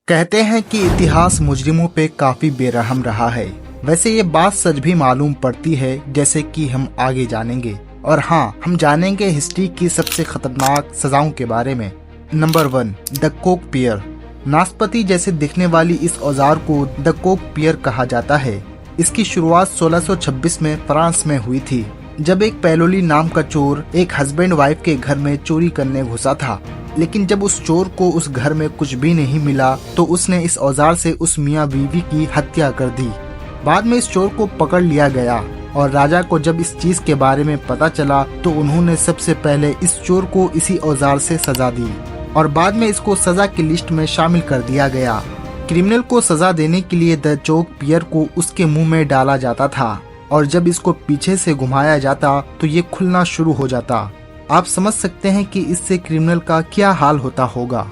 कहते हैं कि इतिहास मुजरिमों पे काफी बेरहम रहा है। वैसे ये बात सच भी मालूम पड़ती है, जैसे कि हम आगे जानेंगे। और हाँ, हम जानेंगे हिस्ट्री की सबसे खतरनाक सजाओं के बारे में। नंबर 1, द कोक पियर। नाशपाती जैसे दिखने वाली इस औजार को द कोक पियर कहा जाता है। इसकी शुरुआत 1626 में फ्रांस में हुई थी, जब एक पैलोली नाम का चोर एक हस्बैंड वाइफ के घर में चोरी करने घुसा था। लेकिन जब उस चोर को उस घर में कुछ भी नहीं मिला तो उसने इस औजार से उस मियाँ बीवी की हत्या कर दी। बाद में इस चोर को पकड़ लिया गया और राजा को जब इस चीज के बारे में पता चला तो उन्होंने सबसे पहले इस चोर को इसी औजार से सजा दी और बाद में इसको सजा की लिस्ट में शामिल कर दिया गया। क्रिमिनल को सजा देने के लिए द चोक पियर को उसके मुंह में डाला जाता था और जब इसको पीछे से घुमाया जाता तो ये खुलना शुरू हो जाता। आप समझ सकते हैं कि इससे क्रिमिनल का क्या हाल होता होगा।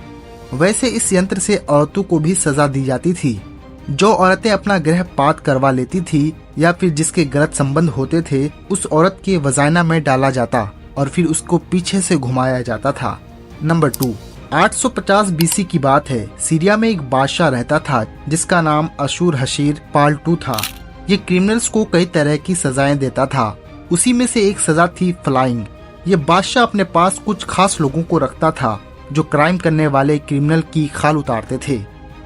वैसे इस यंत्र से औरतों को भी सजा दी जाती थी। जो औरतें अपना गर्भपात करवा लेती थी या फिर जिसके गलत संबंध होते थे, उस औरत के वजाइना में डाला जाता और फिर उसको पीछे से घुमाया जाता था। नंबर 2, 850 बीसी की बात है। सीरिया में एक बादशाह रहता था जिसका नाम अशूर हशीर पाल्टू था। ये क्रिमिनल्स को कई तरह की सजाएं देता था। उसी में से एक सजा थी फ्लाइंग। ये बादशाह अपने पास कुछ खास लोगों को रखता था जो क्राइम करने वाले क्रिमिनल की खाल उतारते थे।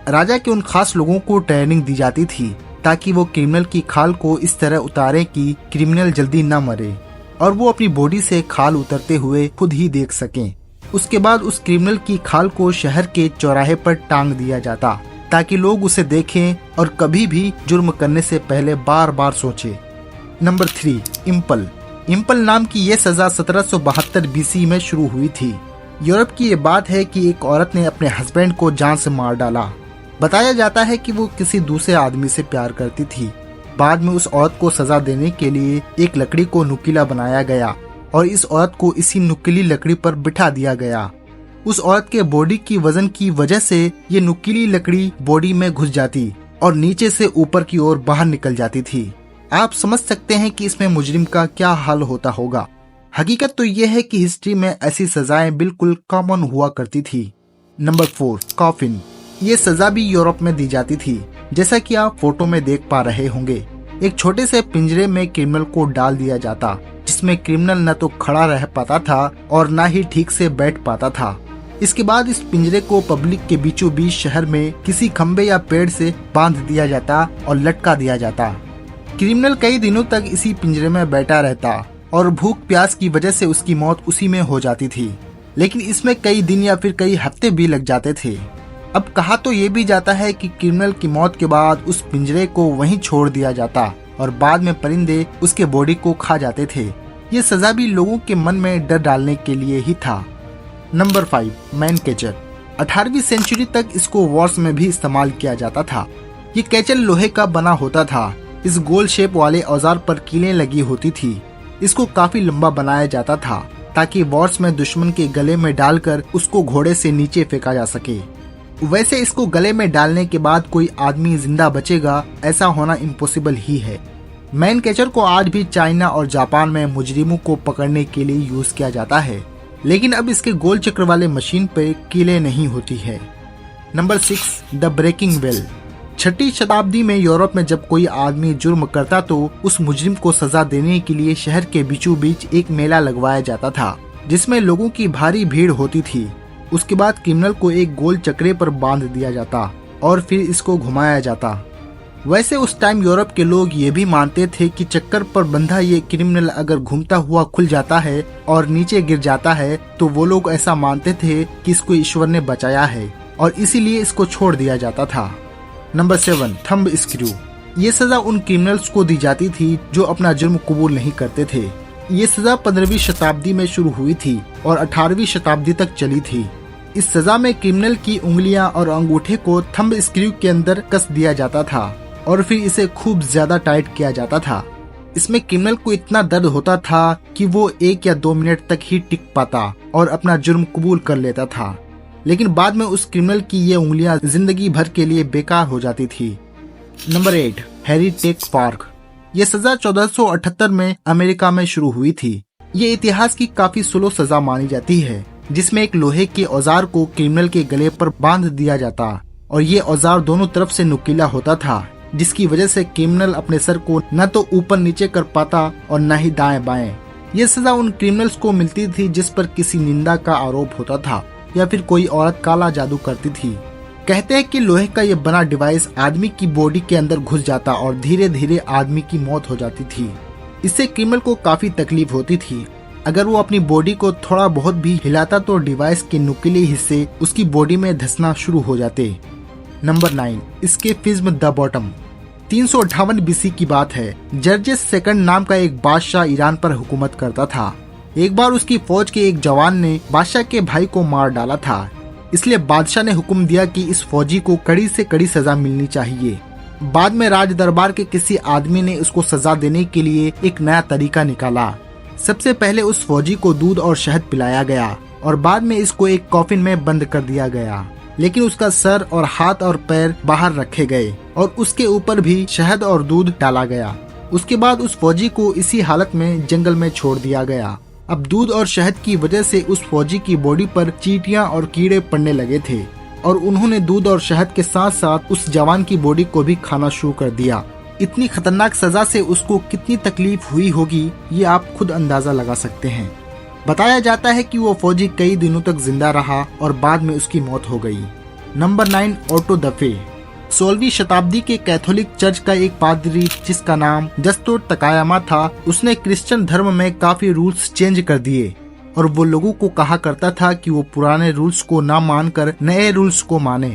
राजा के उन खास लोगों को ट्रेनिंग दी जाती थी ताकि वो क्रिमिनल की खाल को इस तरह उतारे कि क्रिमिनल जल्दी न मरे और वो अपनी बॉडी से खाल उतरते हुए खुद ही देख सकें। उसके बाद उस क्रिमिनल की खाल को शहर के चौराहे पर टांग दिया जाता ताकि लोग उसे देखें और कभी भी जुर्म करने से पहले बार बार सोचें। नंबर 3, इम्पल। इम्पल नाम की ये सजा 1772 बीसी में शुरू हुई थी। यूरोप की ये बात है कि एक औरत ने अपने हस्बैंड को जान से मार डाला। बताया जाता है कि वो किसी दूसरे आदमी से प्यार करती थी। बाद में उस औरत को सजा देने के लिए एक लकड़ी को नुकीला बनाया गया और इस औरत को इसी नुकीली लकड़ी पर बिठा दिया गया। उस औरत के बॉडी की वजन की वजह से ये नुकीली लकड़ी बॉडी में घुस जाती और नीचे से ऊपर की ओर बाहर निकल जाती थी। आप समझ सकते हैं कि इसमें मुजरिम का क्या हाल होता होगा। हकीकत तो यह है कि हिस्ट्री में ऐसी सजाएं बिल्कुल कॉमन हुआ करती थी। Number 4, coffin. ये सजा भी यूरोप में दी जाती थी, जैसा कि आप फोटो में देख पा रहे होंगे। एक छोटे से पिंजरे में क्रिमिनल को डाल दिया जाता, जिसमें क्रिमिनल न तो खड़ा रह पाता था और न ही ठीक से बैठ पाता था। इसके बाद इस पिंजरे को पब्लिक के बीचों बीच शहर में किसी खम्बे या पेड़ से बांध दिया जाता और लटका दिया जाता। क्रिमिनल कई दिनों तक इसी पिंजरे में बैठा रहता और भूख प्यास की वजह से उसकी मौत उसी में हो जाती थी। लेकिन इसमें कई दिन या फिर कई हफ्ते भी लग जाते थे। अब कहा तो ये भी जाता है कि क्रिमिनल की मौत के बाद उस पिंजरे को वहीं छोड़ दिया जाता और बाद में परिंदे उसके बॉडी को खा जाते थे। ये सजा भी लोगों के मन में डर डालने के लिए ही था। Number 5, man catcher. 18वीं सेंचुरी तक इसको वॉर्स में भी इस्तेमाल किया जाता था। ये कैचर लोहे का बना होता था। इस गोल शेप वाले औजार पर कीलें लगी होती थी। इसको काफी लंबा बनाया जाता था ताकि वॉर्स में दुश्मन के गले में डालकर उसको घोड़े से नीचे फेंका जा सके। वैसे इसको गले में डालने के बाद कोई आदमी जिंदा बचेगा, ऐसा होना इम्पॉसिबल ही है। मैन कैचर को आज भी चाइना और जापान में मुजरिमों को पकड़ने के लिए यूज किया जाता है, लेकिन अब इसके गोल चक्र वाले मशीन पे कीलें नहीं होती है। Number 6, the breaking bell. 6वीं शताब्दी में यूरोप में जब कोई आदमी जुर्म करता तो उस मुजरिम को सजा देने के लिए शहर के बीचों बीच एक मेला लगवाया जाता था, जिसमें लोगों की भारी भीड़ होती थी। उसके बाद क्रिमिनल को एक गोल चक्रे पर बांध दिया जाता और फिर इसको घुमाया जाता। वैसे उस टाइम यूरोप के लोग ये भी मानते थे कि चक्कर पर बंधा ये क्रिमिनल अगर घूमता हुआ खुल जाता है और नीचे गिर जाता है तो वो लोग ऐसा मानते थे कि इसको ईश्वर ने बचाया है और इसीलिए इसको छोड़ दिया जाता था। Number 7, thumb screw. ये सजा उन क्रिमिनल्स को दी जाती थी जो अपना जुर्म कबूल नहीं करते थे। ये सजा 15वीं शताब्दी में शुरू हुई थी और 18वीं शताब्दी तक चली थी। इस सजा में क्रिमिनल की उंगलियां और अंगूठे को थंब स्क्रू के अंदर कस दिया जाता था और फिर इसे खूब ज्यादा टाइट किया जाता था। इसमें क्रिमिनल को इतना दर्द होता था कि वो 1 या 2 मिनट तक ही टिक पाता और अपना जुर्म कबूल कर लेता था। लेकिन बाद में उस क्रिमिनल की ये उंगलियां जिंदगी भर के लिए बेकार हो जाती थी। Number 8, Harry tech park. ये सजा 1478 में अमेरिका में शुरू हुई थी। ये इतिहास की काफी स्लो सजा मानी जाती है, जिसमें एक लोहे के औजार को क्रिमिनल के गले पर बांध दिया जाता और ये औजार दोनों तरफ से नुकीला होता था, जिसकी वजह से क्रिमिनल अपने सर को न तो ऊपर नीचे कर पाता और न ही दाएं बाएं। ये सजा उन क्रिमिनल्स को मिलती थी जिस पर किसी निंदा का आरोप होता था या फिर कोई औरत काला जादू करती थी। कहते हैं कि लोहे का ये बना डिवाइस आदमी की बॉडी के अंदर घुस जाता और धीरे धीरे आदमी की मौत हो जाती थी। इससे क्रिमिनल को काफी तकलीफ होती थी। अगर वो अपनी बॉडी को थोड़ा बहुत भी हिलाता तो डिवाइस के नुकीले हिस्से उसकी बॉडी में धंसना शुरू हो जाते। Number 9, escapism the bottom. 358 BC की बात है। जर्जेस सेकंड नाम का एक बादशाह ईरान पर हुकूमत करता था। एक बार उसकी फौज के एक जवान ने बादशाह के भाई को मार डाला था, इसलिए बादशाह ने हुक्म दिया कि इस फौजी को कड़ी से कड़ी सजा मिलनी चाहिए। बाद में राज दरबार के किसी आदमी ने उसको सजा देने के लिए एक नया तरीका निकाला। सबसे पहले उस फौजी को दूध और शहद पिलाया गया और बाद में इसको एक कॉफिन में बंद कर दिया गया, लेकिन उसका सर और हाथ और पैर बाहर रखे गए और उसके ऊपर भी शहद और दूध डाला गया। उसके बाद उस फौजी को इसी हालत में जंगल में छोड़ दिया गया। अब दूध और शहद की वजह से उस फौजी की बॉडी पर चींटियां और कीड़े पड़ने लगे थे और उन्होंने दूध और शहद के साथ साथ उस जवान की बॉडी को भी खाना शुरू कर दिया। इतनी खतरनाक सजा से उसको कितनी तकलीफ हुई होगी ये आप खुद अंदाजा लगा सकते हैं। बताया जाता है कि वो फौजी कई दिनों तक जिंदा रहा और बाद में उसकी मौत हो गई। नंबर 9, ओटो द फे। 16वीं शताब्दी के कैथोलिक चर्च का एक पादरी जिसका नाम जस्तो तकायामा था, उसने क्रिश्चियन धर्म में काफी रूल्स चेंज कर दिए और वो लोगों को कहा करता था कि वो पुराने रूल्स को ना मानकर नए रूल्स को माने।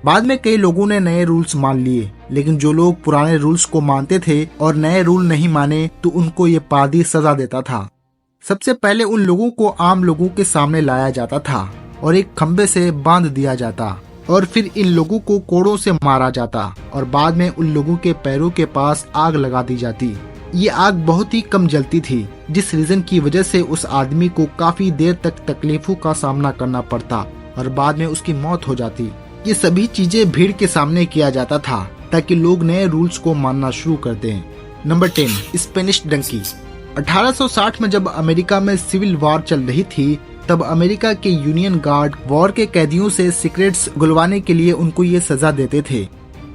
बाद में कई लोगों ने नए रूल्स मान लिए, लेकिन जो लोग पुराने रूल्स को मानते थे और नए रूल नहीं माने तो उनको ये पादरी सजा देता था। सबसे पहले उन लोगों को आम लोगों के सामने लाया जाता था और एक खंबे से बांध दिया जाता और फिर इन लोगों को कोड़ों से मारा जाता और बाद में उन लोगों के पैरों के पास आग लगा दी जाती। ये आग बहुत ही कम जलती थी, जिस रीजन की वजह से उस आदमी को काफी देर तक तकलीफों का सामना करना पड़ता और बाद में उसकी मौत हो जाती। ये सभी चीजें भीड़ के सामने किया जाता था ताकि लोग नए रूल्स को मानना शुरू कर दें। Number 10, Spanish Dunki. 1860 में जब अमेरिका में सिविल वॉर चल रही थी, तब अमेरिका के यूनियन गार्ड वॉर के कैदियों से सिगरेट्स गुलवाने के लिए उनको ये सजा देते थे।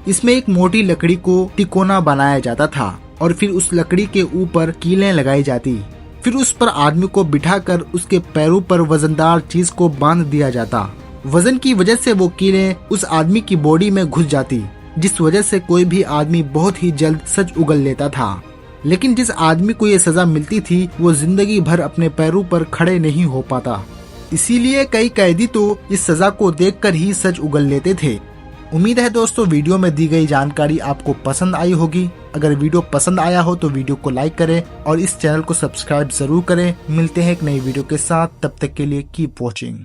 इसमें एक मोटी लकड़ी को तिकोना बनाया जाता था और फिर उस लकड़ी के ऊपर कीलें लगाई जाती। फिर उस पर आदमी को बिठाकर उसके पैरों पर वजनदार चीज को बांध दिया जाता। वजन की वजह से वो कीलें उस आदमी की बॉडी में घुस जाती, जिस वजह से कोई भी आदमी बहुत ही जल्द सच उगल लेता था। लेकिन जिस आदमी को ये सजा मिलती थी वो जिंदगी भर अपने पैरों पर खड़े नहीं हो पाता। इसीलिए कई कैदी तो इस सजा को देखकर ही सच उगल लेते थे। उम्मीद है दोस्तों वीडियो में दी गई जानकारी आपको पसंद आई होगी। अगर वीडियो पसंद आया हो तो वीडियो को लाइक करें और इस चैनल को सब्सक्राइब जरूर करें। मिलते हैं एक नई वीडियो के साथ, तब तक के लिए कीप वॉचिंग।